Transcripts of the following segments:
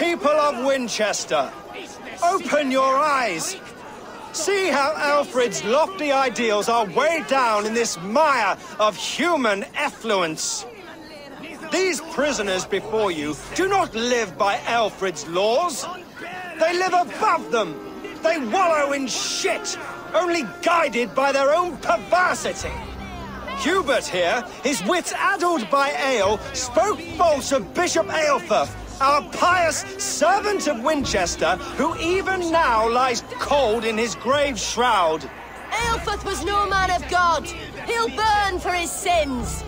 People of Winchester, open your eyes. See how Alfred's lofty ideals are weighed down in this mire of human effluence. These prisoners before you do not live by Alfred's laws. They live above them. They wallow in shit, only guided by their own perversity. Hubert here, his wits addled by ale, spoke false of Bishop Æivor, our pious servant of Winchester, who even now lies cold in his grave shroud. Ælfr was no man of God. He'll burn for his sins.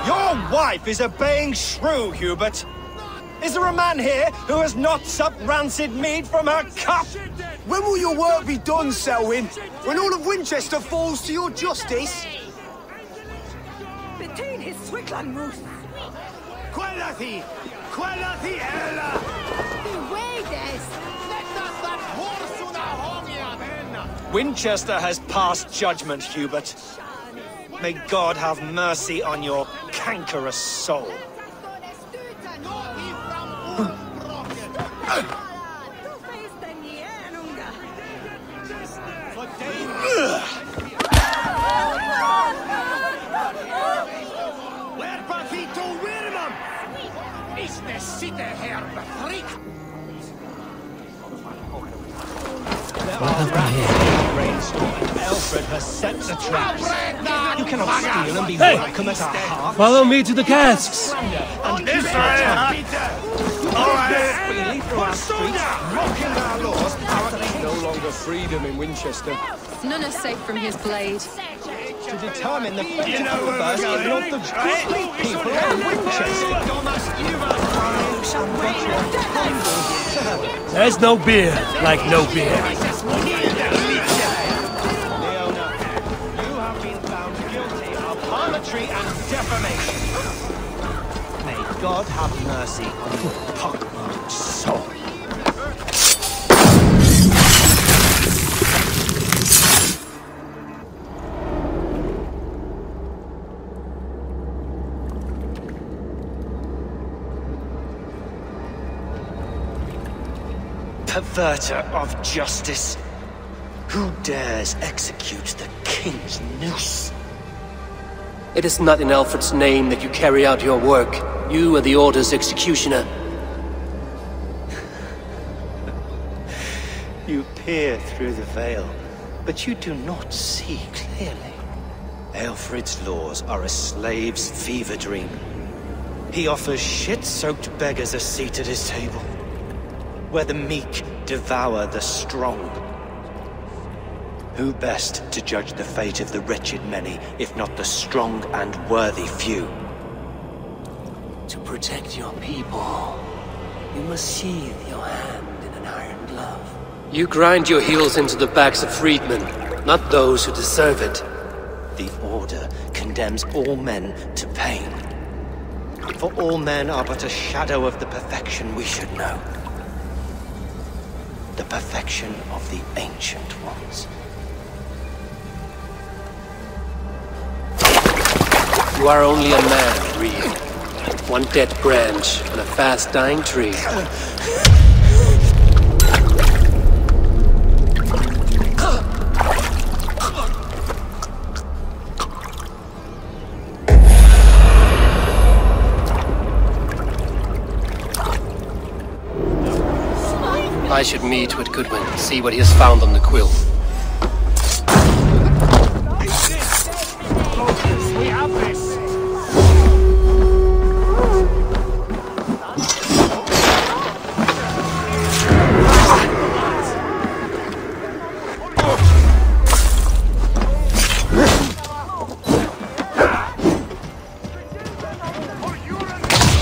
Your wife is obeying shrew, Hubert. Is there a man here who has not supped rancid mead from her cup? When will your work be done, Selwyn? When all of Winchester falls to your justice? Between his Swickland moose. Quality! Quality, Ella! Winchester has passed judgment, Hubert. May God have mercy on your cankerous soul. Alfred has set the traps. You cannot steal and be welcome at our hearth. Follow me to the casks. And this way, freely through our streets, mocking our laws. No longer freedom in Winchester. None is safe from his blade. To determine the fate of the first of the goodly people of Winchester. There's no beer like no beer. Leona, you have been found guilty of harlotry and defamation. May God have mercy on your pockmarked soul. Perverter of justice. Who dares execute the king's noose? It is not in Alfred's name that you carry out your work. You are the Order's executioner. You peer through the veil, but you do not see clearly. Alfred's laws are a slave's fever dream. He offers shit-soaked beggars a seat at his table, where the meek devour the strong. Who best to judge the fate of the wretched many, if not the strong and worthy few? To protect your people, you must sheathe your hand in an iron glove. You grind your heels into the backs of freedmen, not those who deserve it. The Order condemns all men to pain. For all men are but a shadow of the perfection we should know. The perfection of the Ancient Ones. You are only a man, Reed. One dead branch on a fast-dying tree. I should meet with Goodwin, see what he has found on the quill. We have this!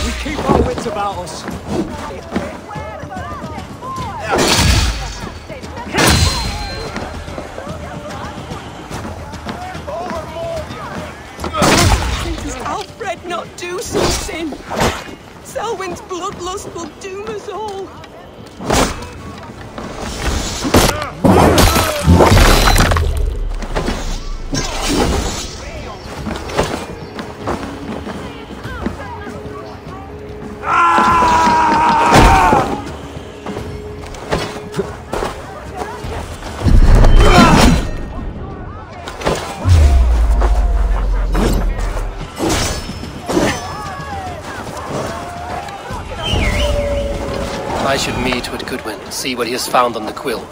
We keep our wits about us. Not do some sin. Selwyn's bloodlust will doom us all. I should meet with Goodwin, see what he has found on the quill.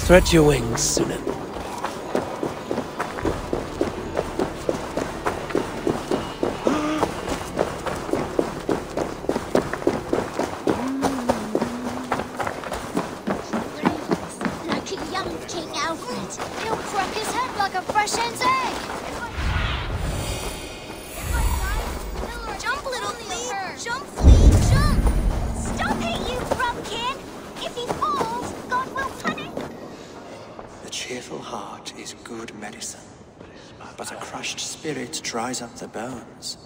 Spread your wings, Sunan. Like a young King Alfred. He'll crack his head like a fresh hen's egg. Jump, little flea! Jump, flea, jump! Stop it, you grumpkin! If he falls, God will punish. The cheerful heart is good medicine, but a crushed spirit dries up the bones.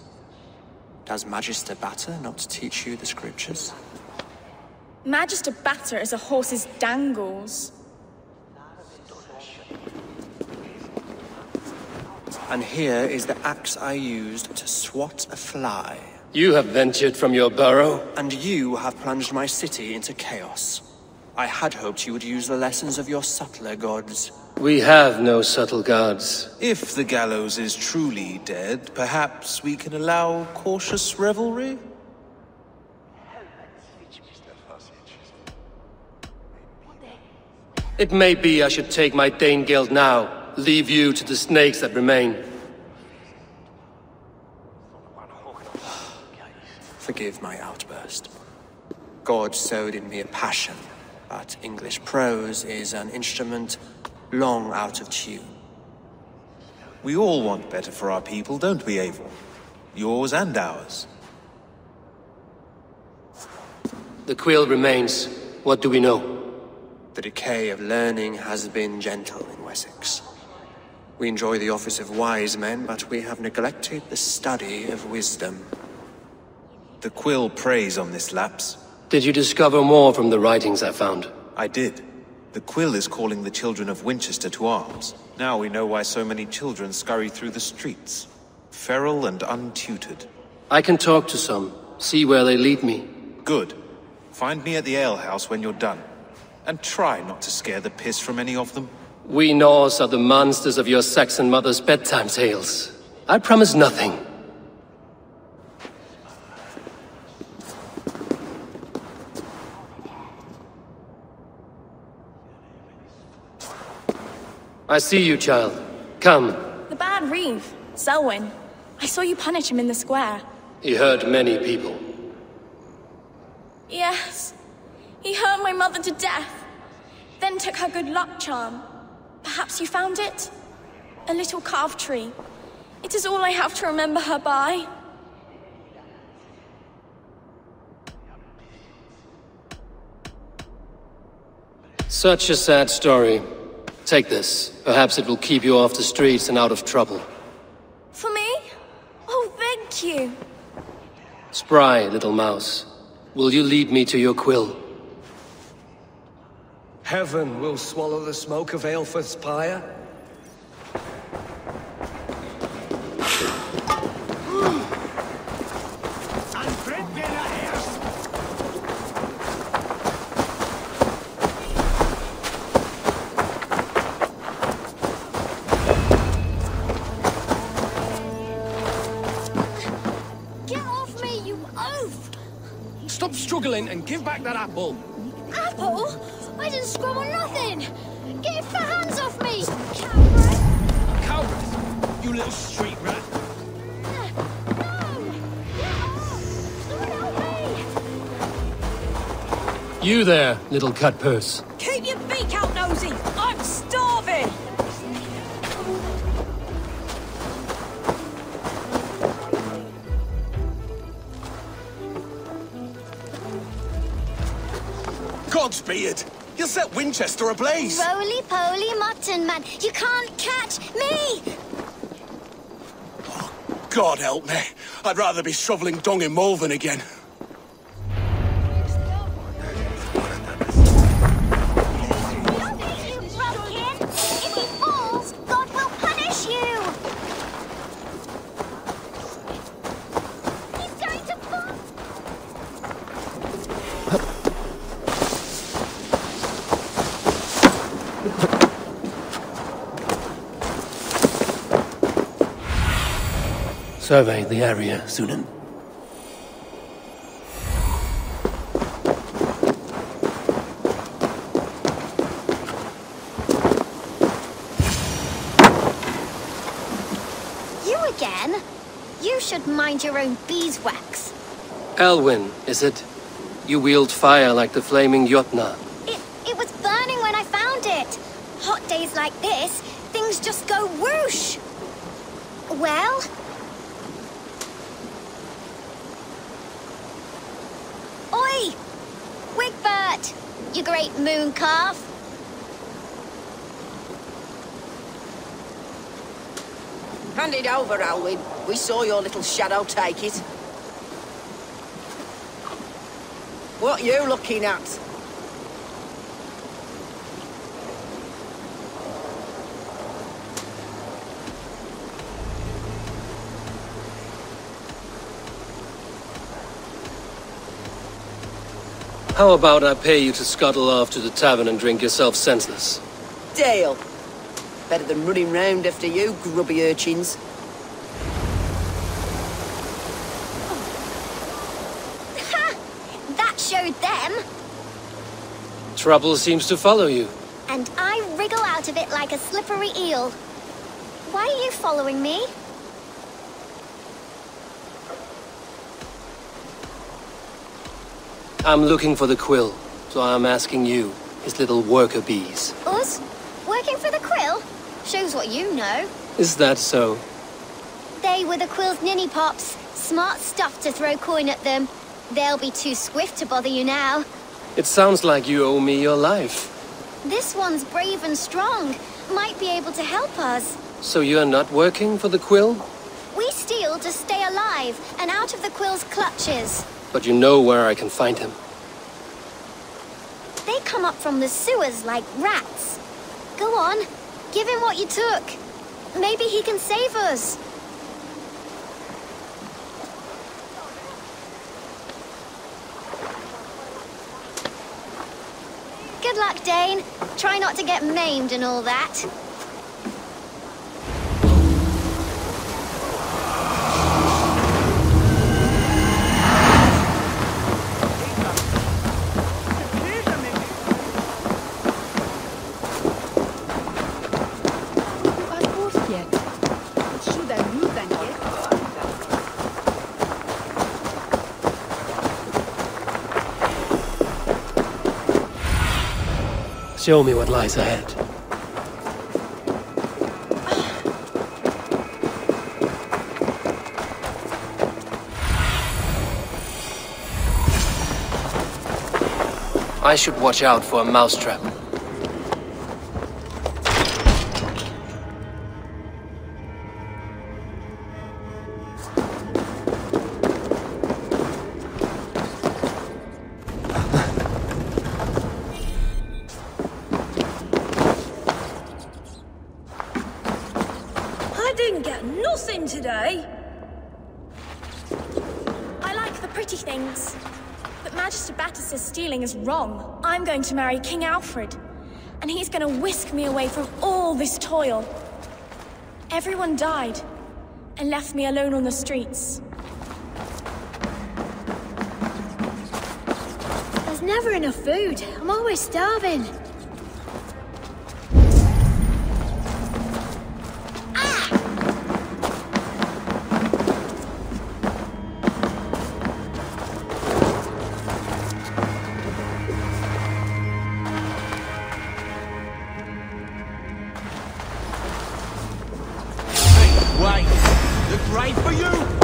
Does Magister Batter not teach you the scriptures? Magister Batter is a horse's dangles. And here is the axe I used to swat a fly. You have ventured from your burrow. And you have plunged my city into chaos. I had hoped you would use the lessons of your subtler gods. We have no subtle gods. If the gallows is truly dead, perhaps we can allow cautious revelry? It may be I should take my Dane guild now, leave you to the snakes that remain. Forgive my outburst. God sowed in me a passion, but English prose is an instrument long out of tune. We all want better for our people, don't we, Eivor? Yours and ours. The quill remains. What do we know? The decay of learning has been gentle in Wessex. We enjoy the office of wise men, but we have neglected the study of wisdom. The quill preys on this lapse. Did you discover more from the writings I found? I did. The quill is calling the children of Winchester to arms. Now we know why so many children scurry through the streets, feral and untutored. I can talk to some, see where they lead me. Good. Find me at the alehouse when you're done. And try not to scare the piss from any of them. We Norse are the monsters of your Saxon mother's bedtime tales. I promise nothing. I see you, child. Come. The bad reeve, Selwyn. I saw you punish him in the square. He hurt many people. Yes. He hurt my mother to death. Then took her good luck charm. Perhaps you found it? A little carved tree. It is all I have to remember her by. Such a sad story. Take this. Perhaps it will keep you off the streets and out of trouble. For me? Oh, thank you. Spry, little mouse. Will you lead me to your quill? Heaven will swallow the smoke of Aelfred's pyre. Stop struggling and give back that apple. Apple? I didn't scrub on nothing. Get your fat hands off me, coward! A coward? You little street rat. No! Get off! Someone help me! You there, little cut purse. Keep your your beak out, nosy! I'm starving! Godspeed! You'll set Winchester ablaze! Roly-poly mutton man, you can't catch me! Oh, God help me. I'd rather be shoveling dung in Malvern again. You broken! If he falls, God will punish you! He's going to fall! Survey the area, Sunan. You again? You should mind your own beeswax. Elwyn, is it? You wield fire like the flaming Jotna. It was burning when I found it. Hot days like this, things just go whoosh. Well? Oi! Wigbert! You great moon calf! Hand it over, Alwyn. We saw your little shadow take it. What you looking at? How about I pay you to scuttle off to the tavern and drink yourself senseless? Deal. Better than running round after you, grubby urchins. Ha! That showed them. Trouble seems to follow you. And I wriggle out of it like a slippery eel. Why are you following me? I'm looking for the quill, so I'm asking you, his little worker bees. Us? Working for the quill? Shows what you know. Is that so? They were the quill's ninny pops. Smart stuff to throw coin at them. They'll be too swift to bother you now. It sounds like you owe me your life. This one's brave and strong. Might be able to help us. So you're not working for the quill? We steal to stay alive and out of the quill's clutches. But you know where I can find him. They come up from the sewers like rats. Go on, give him what you took. Maybe he can save us. Good luck, Dane. Try not to get maimed and all that. Show me what lies ahead. I should watch out for a mousetrap. Today? I like the pretty things, but Magister Battis's stealing is wrong. I'm going to marry King Alfred, and he's going to whisk me away from all this toil. Everyone died, and left me alone on the streets. There's never enough food. I'm always starving. grave for you?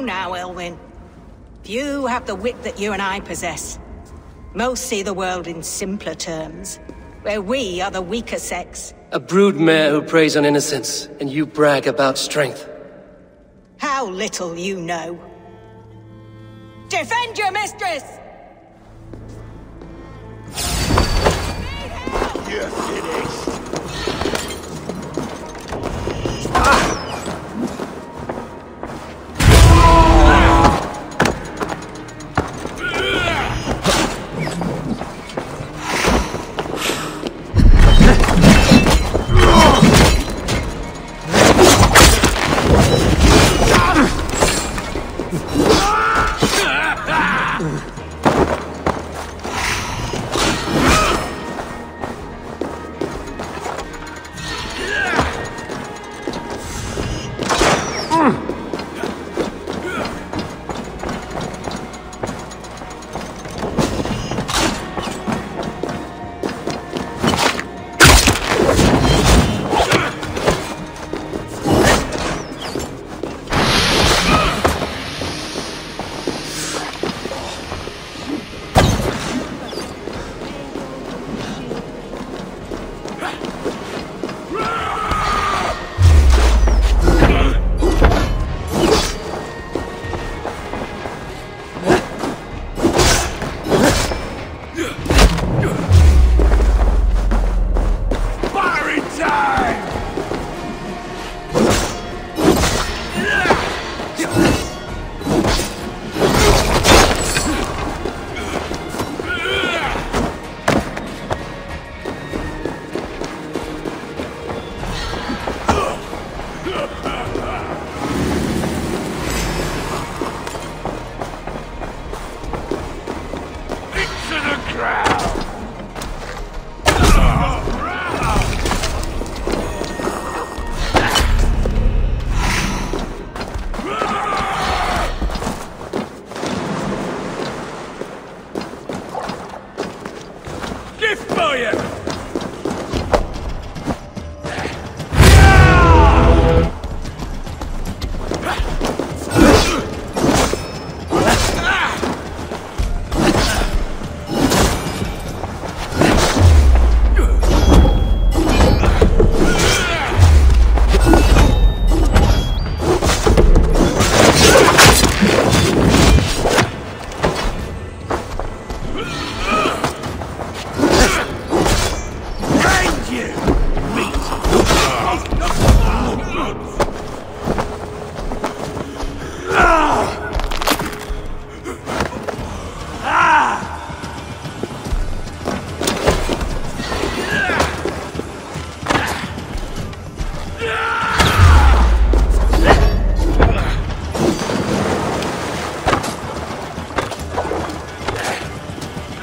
Now, Elwyn. Few have the wit that you and I possess. Most see the world in simpler terms, where we are the weaker sex. A broodmare who preys on innocence, and you brag about strength. How little you know. Defend your mistress! You're finished.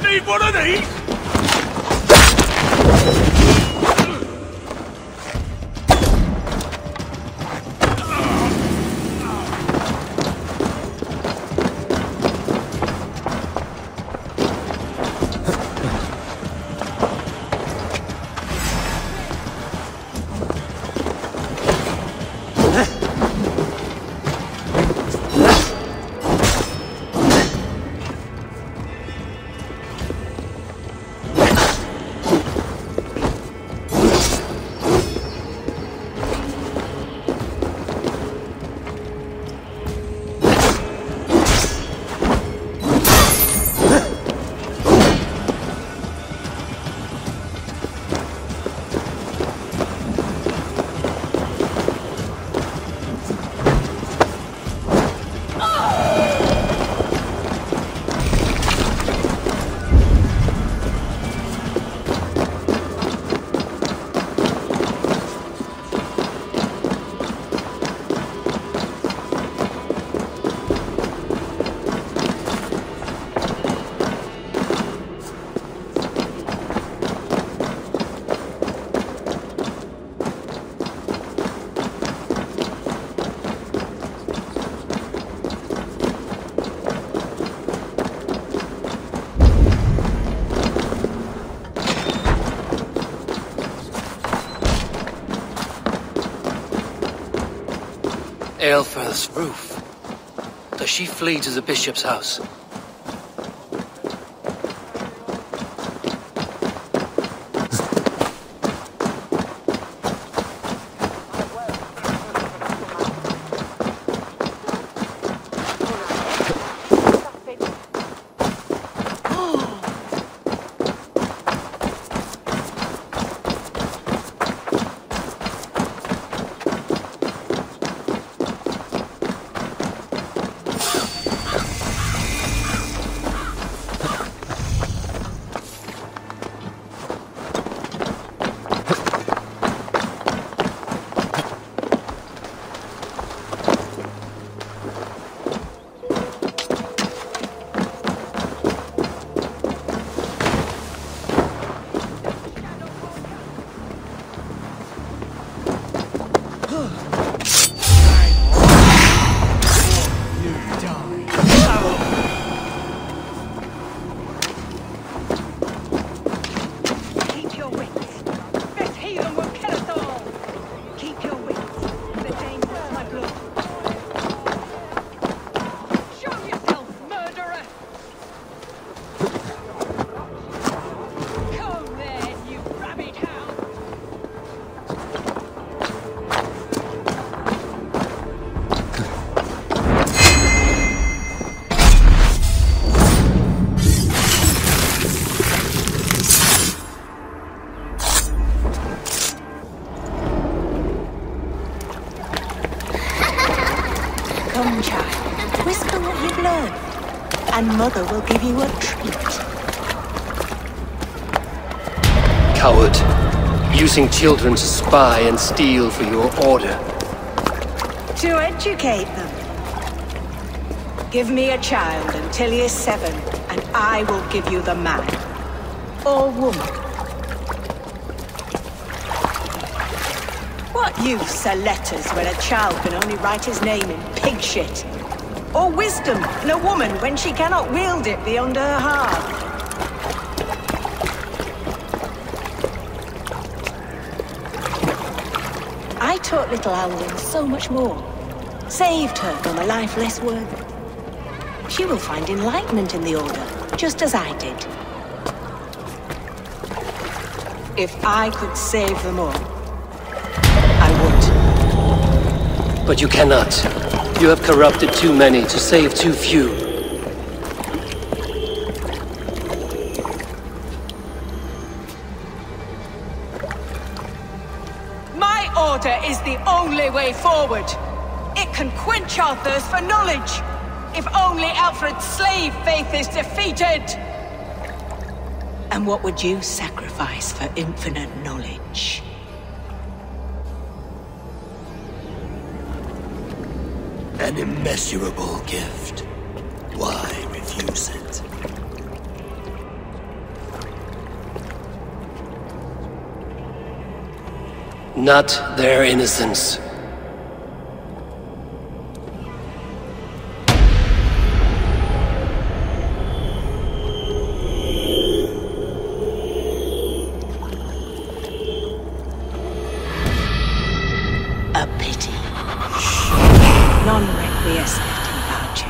Need one of these? Ælfr's roof. Does she flee to the bishop's house? Come, child. Whisper what you've learned, and Mother will give you a treat. Coward. Using children to spy and steal for your order. To educate them. Give me a child until he is 7, and I will give you the man. Or woman. What use are letters when a child can only write his name in pig shit? Or wisdom in a woman when she cannot wield it beyond her heart? I taught little Alwyn so much more. Saved her from a life less worthy. She will find enlightenment in the Order, just as I did. If I could save them all, I would. But you cannot. You have corrupted too many to save too few. My order is the only way forward. It can quench our thirst for knowledge. If only Alfred's slave faith is defeated. And what would you sacrifice for infinite knowledge? An immeasurable gift. Why refuse it? Not their innocence. A pity. Non requiescat in pace.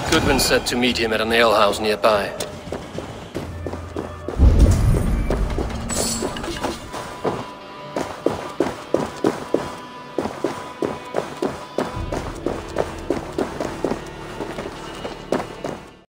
Goodwin said to meet him at an alehouse nearby.